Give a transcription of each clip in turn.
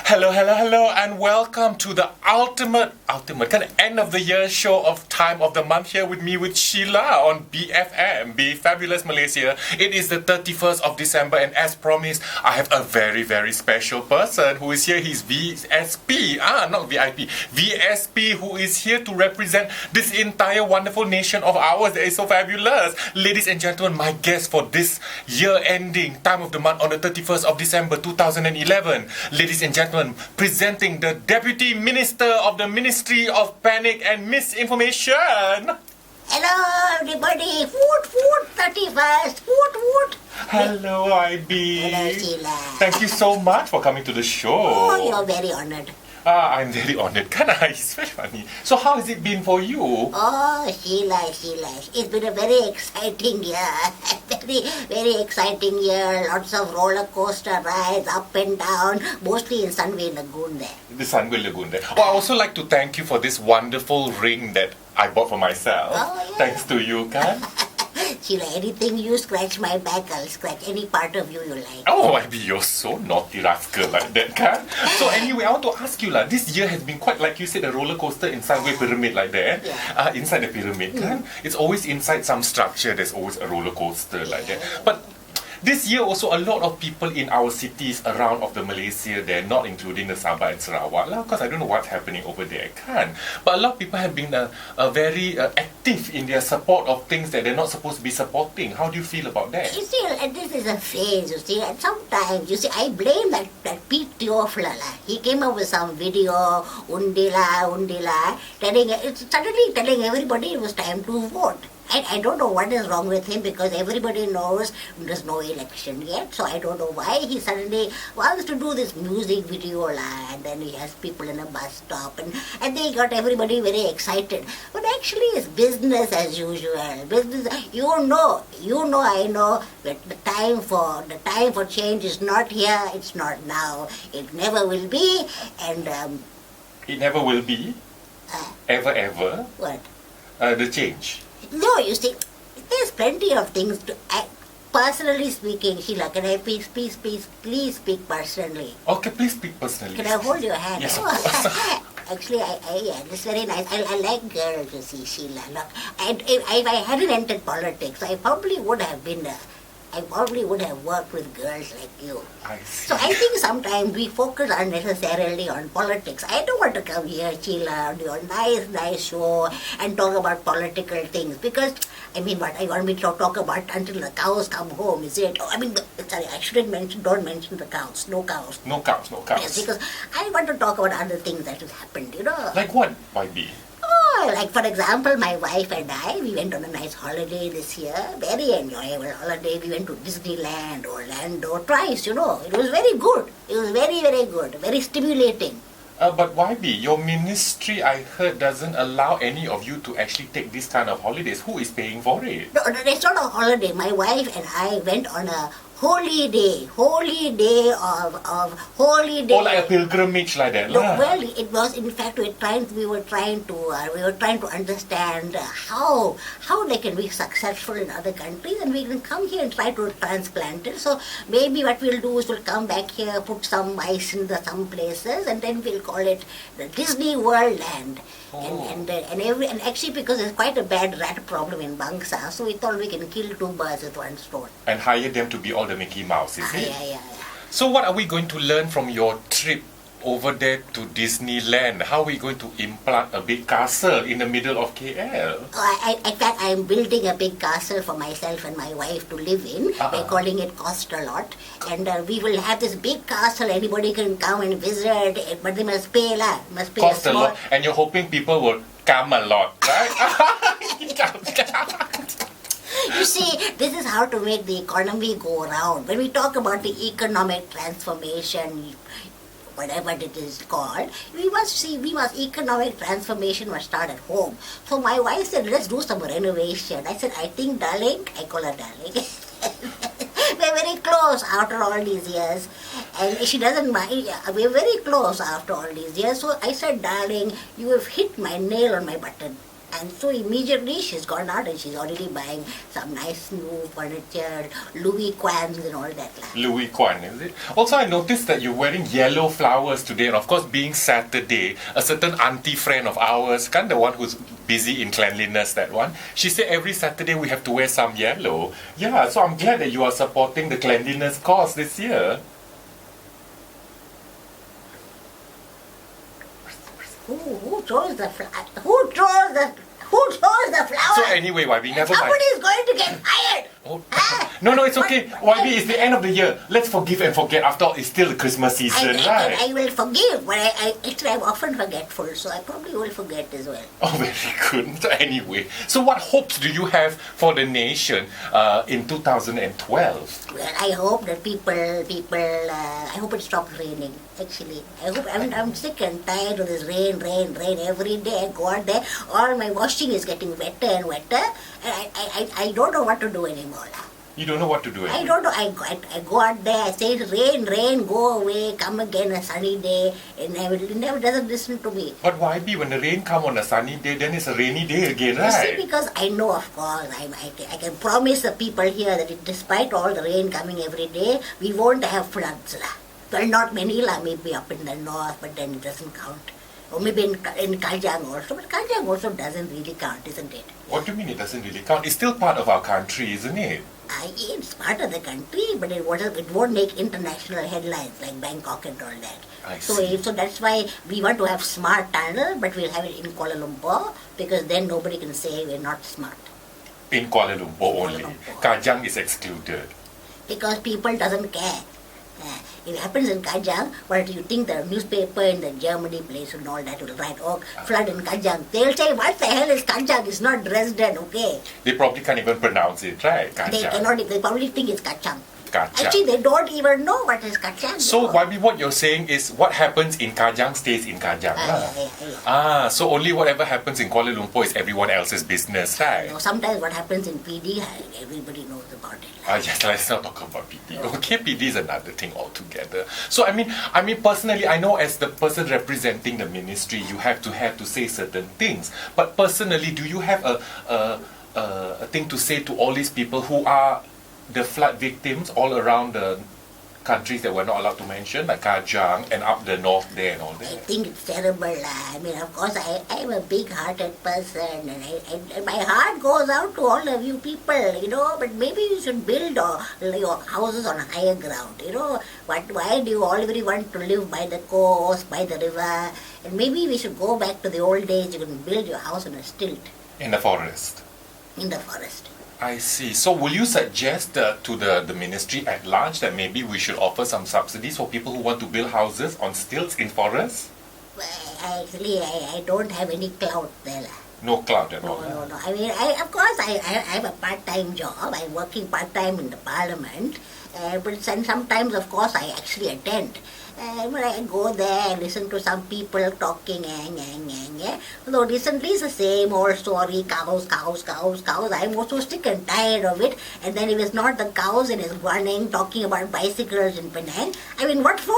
Hello, hello, hello, and welcome to the ultimate kind of end of the year show of Time of the Month here with me, with Shelah on BFM, Be Fabulous Malaysia. It is the 31st of December, and as promised, I have a very, very special person who is here. He's VSP, not VIP, VSP, who is here to represent this entire wonderful nation of ours that is so fabulous. Ladies and gentlemen, my guest for this year ending Time of the Month on the 31st of December 2011. Ladies and gentlemen, presenting the Deputy Minister of the Ministry of Panic and Misinformation. Hello, everybody. Woot, 31st. Woot. Hello, YBee. Hello, Shelah. Thank you so much for coming to the show. Oh, you're very honored. I'm very honored. It's very funny. So how has it been for you? Oh, Shelah. It's been a very exciting year. very exciting year. Lots of roller coaster rides, up and down, mostly in Sunway Lagoon there. The Sunway Lagoon there. Oh, I also like to thank you for this wonderful ring that I bought for myself. Oh, yeah. Thanks to you, kan? Shelah, anything you scratch my back, I'll scratch any part of you like. Oh, YBee, you're so naughty rascal like that, kan? So anyway, I want to ask you, this year has been quite, like you said, a roller coaster in Sunway Pyramid like that. Yeah. Inside the pyramid, kan? It's always inside some structure, there's always a roller coaster like that. But this year also a lot of people in our cities around of the Malaysia, they're not including the Sabah and Sarawak because I don't know what's happening over there, kan? But a lot of people have been very active in their support of things that they're not supposed to be supporting. How do you feel about that? You see, this is a phase, you see, and sometimes, you see, I blame that Pete Theophila. He came up with some video, undila, suddenly telling everybody it was time to vote. I don't know what is wrong with him because everybody knows there's no election yet. So I don't know why he suddenly wants to do this music video and then he has people in a bus stop and they got everybody very excited. But actually it's business as usual. Business, I know that the time for change is not here. It's not now. It never will be. And it never will be. Ever. What? The change. No, you see, there's plenty of things to... personally speaking, Shelah, can I please speak personally? Okay, please speak personally. Can I hold your hand? Yes, of course. Actually, it's very nice. I like girls, you see, Shelah. Look, if I hadn't entered politics, I probably would have worked with girls like you. I see. So I think sometimes we focus unnecessarily on politics. I don't want to come here, Shelah, do a nice show and talk about political things because, what I want me to talk about until the cows come home, is it? Sorry, I don't mention the cows. No cows. No cows. Yes, because I want to talk about other things that have happened, Like what, YBee? Oh, like for example, my wife and I, we went on a nice holiday this year. Very enjoyable holiday. We went to Disneyland, Orlando, twice, It was very good. It was very, very good. Very stimulating. But YBee, your ministry, I heard, doesn't allow any of you to actually take this kind of holidays. Who is paying for it? No, it's not a holiday. My wife and I went on a holy day Oh, like a pilgrimage like that, No, well, it was, in fact, we were trying to understand how they can be successful in other countries, and we can come here and try to transplant it. So maybe what we'll do is we'll come back here, put some ice in some places, and then we'll call it the Disney World Land. Oh. And actually, because there's quite a bad rat problem in Bangsa, so we thought we can kill two birds with one stone. And hire them to be all the Mickey Mouse, is it? Yeah. So what are we going to learn from your trip over there to Disneyland? How are we going to implant a big castle in the middle of KL? In fact, I'm building a big castle for myself and my wife to live in. We're calling it Cost a Lot. And we will have this big castle. Anybody can come and visit, but they must pay Cost a lot. And you're hoping people will come a lot, right? You see, this is how to make the economy go around. When we talk about the economic transformation, whatever it is called, economic transformation must start at home. So my wife said, let's do some renovation. I said, I think, darling, I call her darling. We're very close after all these years. And she doesn't mind. We're very close after all these years. So I said, darling, you have hit my nail on my button. And so immediately she's gone out and she's already buying some nice new furniture, Louis Quans and all that. Louis Quan, is it? Also, I noticed that you're wearing yellow flowers today, and of course, being Saturday, a certain auntie friend of ours, kind of the one who's busy in cleanliness, that one, she said every Saturday we have to wear some yellow. Yeah, so I'm glad that you are supporting the cleanliness cause this year. Who throws the flower? Who throws the flower? So anyway, YBee, never mind. Somebody is going to get fired. Oh. No, it's okay. YBee, it's the end of the year. Let's forgive and forget. After all, it's still the Christmas season, right? I will forgive, but I'm often forgetful, so I probably will forget as well. Oh, very good. So anyway, so what hopes do you have for the nation in 2012? Well, I hope that I hope it stops raining, actually. I'm sick and tired of this rain. Every day I go out there, all my washing is getting wetter and wetter, and I don't know what to do anymore. You don't know what to do anymore? I don't know. I go out there, I say, rain, go away, come again a sunny day, and it never doesn't listen to me. But YBee, when the rain come on a sunny day, then it's a rainy day again, right? You see, because I know, of course, I can promise the people here that despite all the rain coming every day, we won't have floods. Well, not Manila, maybe up in the north, but then it doesn't count. Or maybe in Kajang also, but Kajang also doesn't really count, isn't it? What do you mean it doesn't really count? It's still part of our country, isn't it? It's part of the country, but it won't make international headlines like Bangkok and all that. I see. So that's why we want to have smart tunnel, but we'll have it in Kuala Lumpur, because then nobody can say we're not smart. In Kuala Lumpur only. Lumpur. Kajang is excluded. Because people doesn't care. It happens in Kajang, but you think the newspaper in the Germany place and all that will write, oh, flood in Kajang. They'll say, what the hell is Kajang? It's not Dresden, okay? They probably can't even pronounce it, right? Kajang. They probably think it's Kachang. Kajang. Actually, they don't even know what is Kachang. So, YBee, what you're saying is what happens in Kajang stays in Kajang. So only whatever happens in Kuala Lumpur is everyone else's business, right? Sometimes what happens in PD, everybody knows about it. Yes, let's not talk about PD. Okay, PD is another thing altogether. So, I mean, personally, I know as the person representing the ministry, you have to say certain things. But personally, do you have a thing to say to all these people who are the flood victims all around the countries that we're not allowed to mention, like Kajang and up the north there and all that? I think it's terrible. I mean, of course, I'm a big-hearted person, and my heart goes out to all of you people, but maybe you should build your houses on higher ground, Why do you already want to live by the coast, by the river? And maybe we should go back to the old days. You can build your house on a stilt. In the forest? In the forest. I see. So will you suggest to the ministry at large that maybe we should offer some subsidies for people who want to build houses on stilts in forests? Well, actually, I don't have any clout there. No clout at all? No. I mean, of course, I have a part-time job. I'm working part-time in the parliament. But sometimes, of course, I actually attend. When I go there and listen to some people talking, Though recently it's the same old story, cows. I'm also sick and tired of it. And then if it's not the cows and it's running, talking about bicycles in Penang. I mean, what for?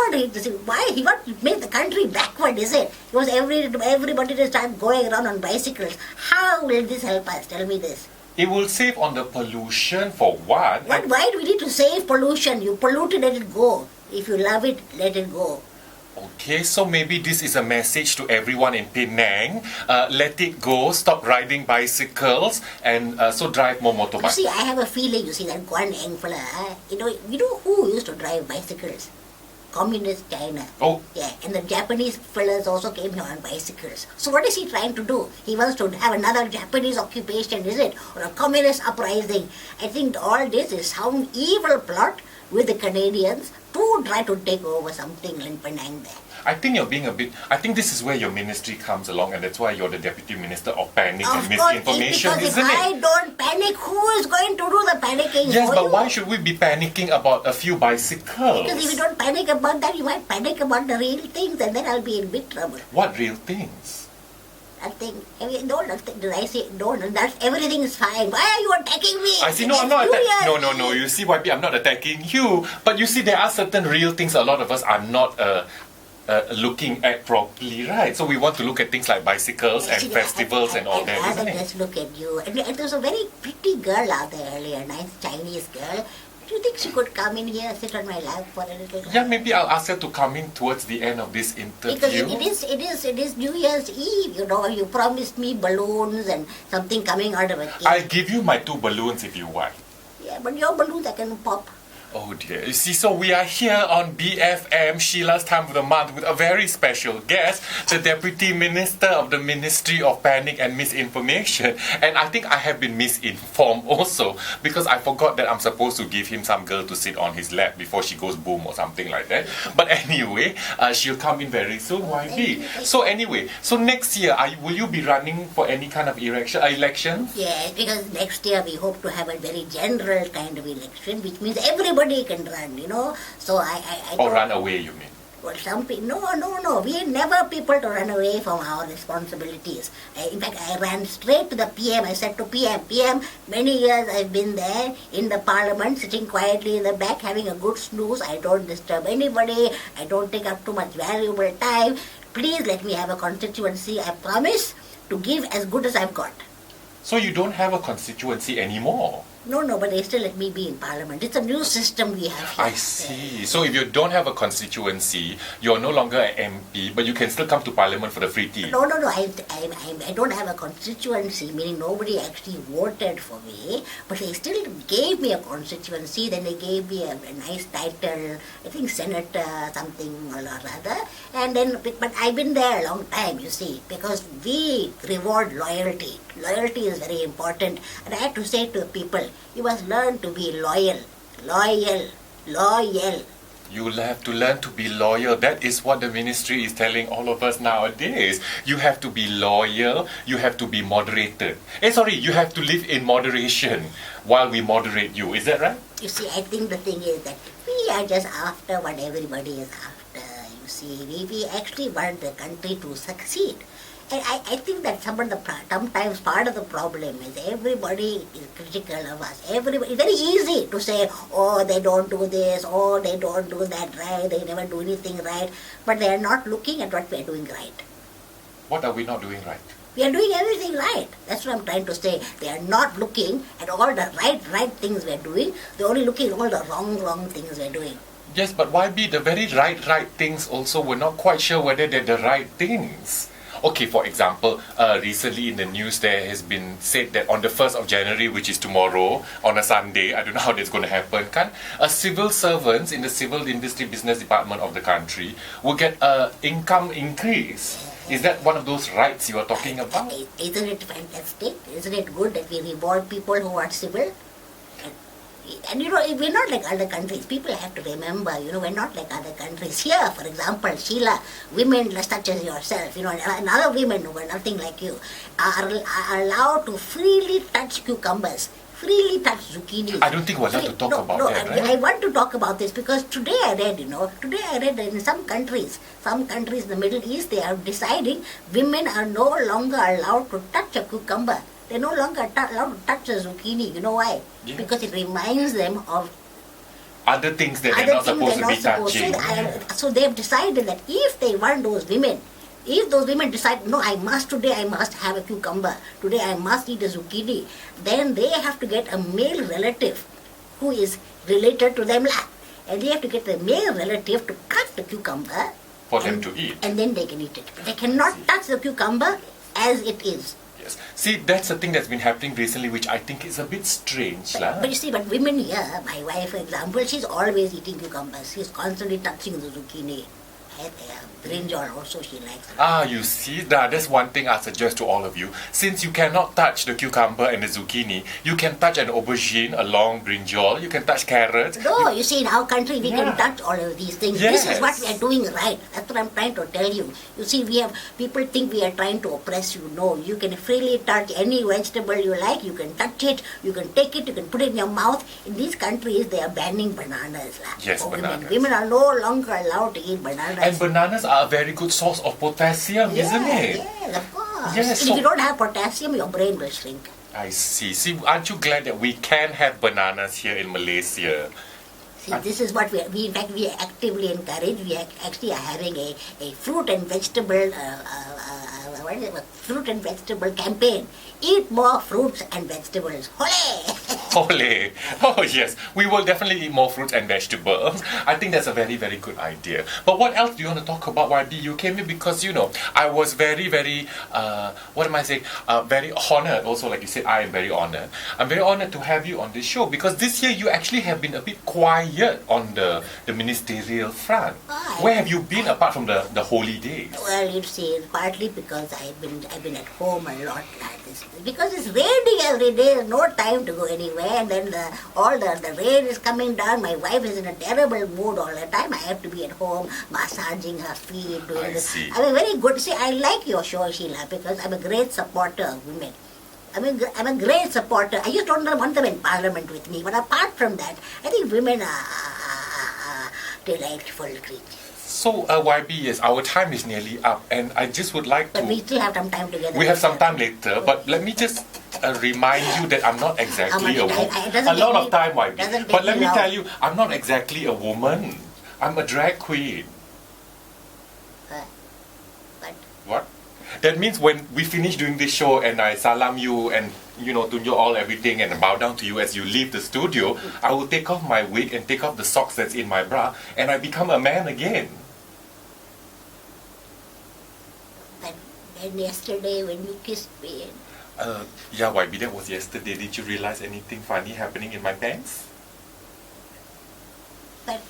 Why? He wants to make the country backward, is it? Because everybody to start going around on bicycles. How will this help us? Tell me this. It will save on the pollution for what? Why do we need to save pollution? You pollute it, let it go. If you love it, let it go. Okay, so maybe this is a message to everyone in Penang. Let it go, stop riding bicycles, and so drive more motorbikes. You see, I have a feeling, that Guan Eng fella, you know who used to drive bicycles? Communist China. Oh. Yeah, and the Japanese fellas also came here on bicycles. So what is he trying to do? He wants to have another Japanese occupation, is it? Or a communist uprising. I think all this is some evil plot with the Canadians to try to take over something in Penang there. I think you're being I think this is where your ministry comes along, and that's why you're the Deputy Minister of Panic and Misinformation, because isn't if it? I don't panic, who is going to do the panicking Yes, for but you? why should we be panicking about a few bicycles? Because if you don't panic about that, you might panic about the real things, and then I'll be in big trouble. What real things? Nothing. I mean, did I say don't? Everything is fine. Why are you attacking me? I see. No, I'm not attacking. No. You see, YBee, I'm not attacking you. But you see, there are certain real things a lot of us are not looking at properly, right? So we want to look at things like bicycles and festivals and all that, isn't I'd rather it? just look at you. And there was a very pretty girl out there earlier, a nice Chinese girl. Do you think she could come in here, sit on my lap for a little while? Yeah, maybe I'll ask her to come in towards the end of this Because interview. it is New Year's Eve, you know. You promised me balloons and something coming out of a cake. I'll give you my 2 balloons if you want. Yeah, but your balloons I can pop. Oh dear. You see, so we are here on BFM, Sheila's Time of the Month, with a very special guest, the Deputy Minister of the Ministry of Panic and Misinformation. And I think I have been misinformed also, because I forgot that I'm supposed to give him some girl to sit on his lap before she goes boom or something like that. But anyway, she'll come in very soon, YBee. So anyway, so next year, will you be running for any kind of elections? Yes, because next year we hope to have a very general kind of election, which means everybody can run, you know. So I Or run away, you mean? Well, some people, no. We never people to run away from our responsibilities. In fact, I ran straight to the PM. I said to PM, many years I've been there in the parliament, sitting quietly in the back, having a good snooze. I don't disturb anybody. I don't take up too much valuable time. Please let me have a constituency. I promise to give as good as I've got. So you don't have a constituency anymore? No, but they still let me be in parliament. It's a new system we have here. I see. So if you don't have a constituency, you're no longer an MP, but you can still come to parliament for the free tea. No. I don't have a constituency, meaning nobody actually voted for me, but they still gave me a constituency. Then they gave me a nice title, I think senator, something or other. And then, but I've been there a long time, you see, because we reward loyalty. Loyalty is very important. And I have to say to people, you must learn to be loyal. You'll have to learn to be loyal. That is what the ministry is telling all of us nowadays. You have to be loyal. You have to be moderated. You have to live in moderation while we moderate you. Is that right? You see, I think the thing is that we are just after what everybody is after. You see, we actually want the country to succeed. And I think that sometimes part of the problem is everybody is critical of us. Everybody, it's very easy to say, oh, they don't do this, oh, they don't do that right, they never do anything right. But they are not looking at what we are doing right. What are we not doing right? We are doing everything right. That's what I'm trying to say. They are not looking at all the right things we are doing. They're only looking at all the wrong things we are doing. Yes, but YBee, the very right things also, we're not quite sure whether they're the right things. Okay, for example, recently in the news there has been said that on the 1st of January, which is tomorrow, on a Sunday, I don't know how that's going to happen, civil servants in the civil industry business department of the country will get an income increase. Is that one of those rights you are talking about? Isn't it fantastic? Isn't it good that we reward people who are civil? And you know, we're not like other countries. People have to remember, you know, we're not like other countries. Here, for example, Shelah, women such as yourself, you know, and other women who are nothing like you, are allowed to freely touch cucumbers, freely touch zucchini. I don't think we're allowed to talk about that, right? I want to talk about this because today I read that in some countries in the Middle East, they are deciding women are no longer allowed to touch a cucumber. They're no longer allowed to touch a zucchini. You know why? Yes. Because it reminds them of other things that they're not supposed to be touching. So they've decided that if those women decide, no, today I must have a cucumber, today I must eat a zucchini, then they have to get a male relative who is related to them. And they have to get the male relative to cut the cucumber. For them to eat. And then they can eat it. They cannot touch the cucumber as it is. See, that's the thing that's been happening recently, which I think is a bit strange. But you see, women here, my wife, for example, she's always eating cucumbers. She's constantly touching the zucchini. Brinjal also she likes. You see, that's one thing I suggest to all of you. Since you cannot touch the cucumber and the zucchini, you can touch an aubergine, a long brinjal, you can touch carrots. No, you see, in our country we can touch all of these things. Yes. This is what we are doing right. That's what I'm trying to tell you. You see, people think we are trying to oppress you. No, you can freely touch any vegetable you like. You can touch it, you can take it, you can put it in your mouth. In these countries, they are banning bananas. Yes, bananas. Women are no longer allowed to eat bananas. And bananas are a very good source of potassium, isn't it? Yes, of course. Yes, if you don't have potassium, your brain will shrink. I see. See, aren't you glad that we can have bananas here in Malaysia? See, this is what we in fact we actively encourage. We actually are having a fruit and vegetable what is it? Fruit and vegetable campaign. Eat more fruits and vegetables. Hooray! Ole! Oh yes, we will definitely eat more fruits and vegetables. I think that's a very, very good idea. But what else do you want to talk about, YB? You came here because, I was very, very, what am I saying? Very honored also, like you said, I am very honored. I'm very honored to have you on this show because this year you actually have been a bit quiet on the ministerial front. Where have you been apart from the holy days? Well, you see, partly because I've been at home a lot like this. Because it's raining every day, there's no time to go anywhere, and then all the rain is coming down. My wife is in a terrible mood all the time. I have to be at home massaging her feet, doing this. See. I'm a very good. See, I like your show, Shelah, because I'm a great supporter of women. I'm a great supporter. I just don't want them in parliament with me, but apart from that, I think women are delightful creatures. So, YB, yes, our time is nearly up, and I just would like to... But we still have some time together. We have some time later, but let me just remind you that I'm not exactly a woman. A lot of time, YB. But let me tell you, I'm not exactly a woman. I'm a drag queen. But What? That means when we finish doing this show and I salam you and tunjo all everything and bow down to you as you leave the studio, I will take off my wig and take off the socks that's in my bra and I become a man again. then yesterday when you kissed me... Yeah, YB, that was yesterday. Did you realize anything funny happening in my pants? But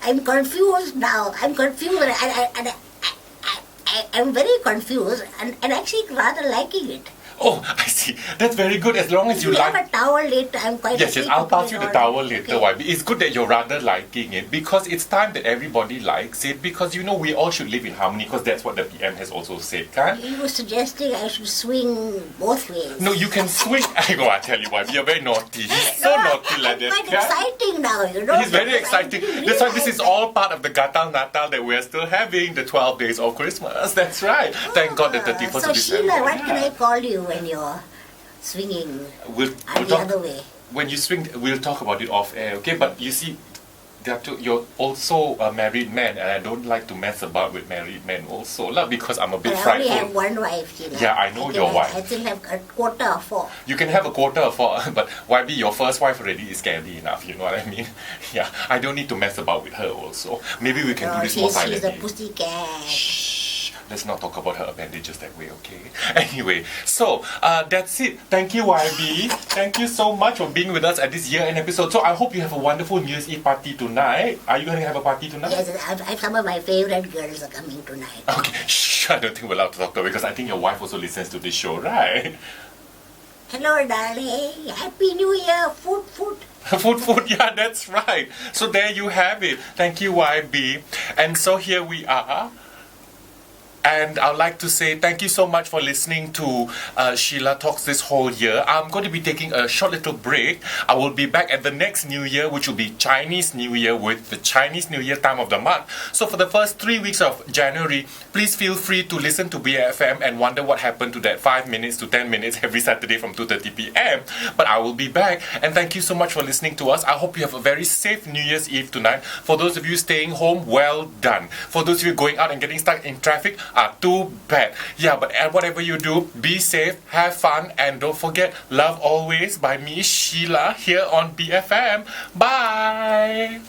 I'm confused now. I'm confused I'm very confused and actually rather liking it. Oh, I see. That's very good as long as you like... have a towel later. I'm quite... Yes, I'll pass you the towel later, YB. It's good that you're rather liking it because it's time that everybody likes it because, we all should live in harmony because that's what the PM has also said, kan? You were suggesting I should swing both ways. No, you can swing... I tell you, YB, you're very naughty. He's so naughty like that. It's quite exciting now, He's very exciting. That's why this is all part of the Gatal Natal that we're still having, the 12 days of Christmas. That's right. Thank God the 31st so of December. Shelah, what can I call you when you're swinging the other way? When you swing, we'll talk about it off air, okay? But you see, you're also a married man, and I don't like to mess about with married men also, because I'm a bit frightful. I only have one wife, Shelah. Yeah, I know your wife. I still have a quarter of four. You can have a quarter of four, but YB, your first wife already is scary enough, you know what I mean? Yeah, I don't need to mess about with her also. Maybe we can do this more silently. She's a pussycat. Shh. Let's not talk about her appendages that way, okay? Anyway, so that's it. Thank you, YB. Thank you so much for being with us at this year-end episode. So I hope you have a wonderful New Year's Eve party tonight. Are you going to have a party tonight? Yes, some of my favorite girls are coming tonight. Okay, shh, I don't think we're allowed to talk to her because I think your wife also listens to this show, right? Hello, darling. Happy New Year. Food. Food, yeah, that's right. So there you have it. Thank you, YB. And so here we are. And I'd like to say thank you so much for listening to Shelah Talks this whole year. I'm going to be taking a short little break. I will be back at the next New Year, which will be Chinese New Year with the Chinese New Year time of the month. So for the first 3 weeks of January, please feel free to listen to BFM and wonder what happened to that 5 minutes to 10 minutes every Saturday from 2:30 p.m. But I will be back. And thank you so much for listening to us. I hope you have a very safe New Year's Eve tonight. For those of you staying home, well done. For those of you going out and getting stuck in traffic, too bad. Yeah, but whatever you do, be safe, have fun, and don't forget, love always by me, Shelah, here on BFM. Bye!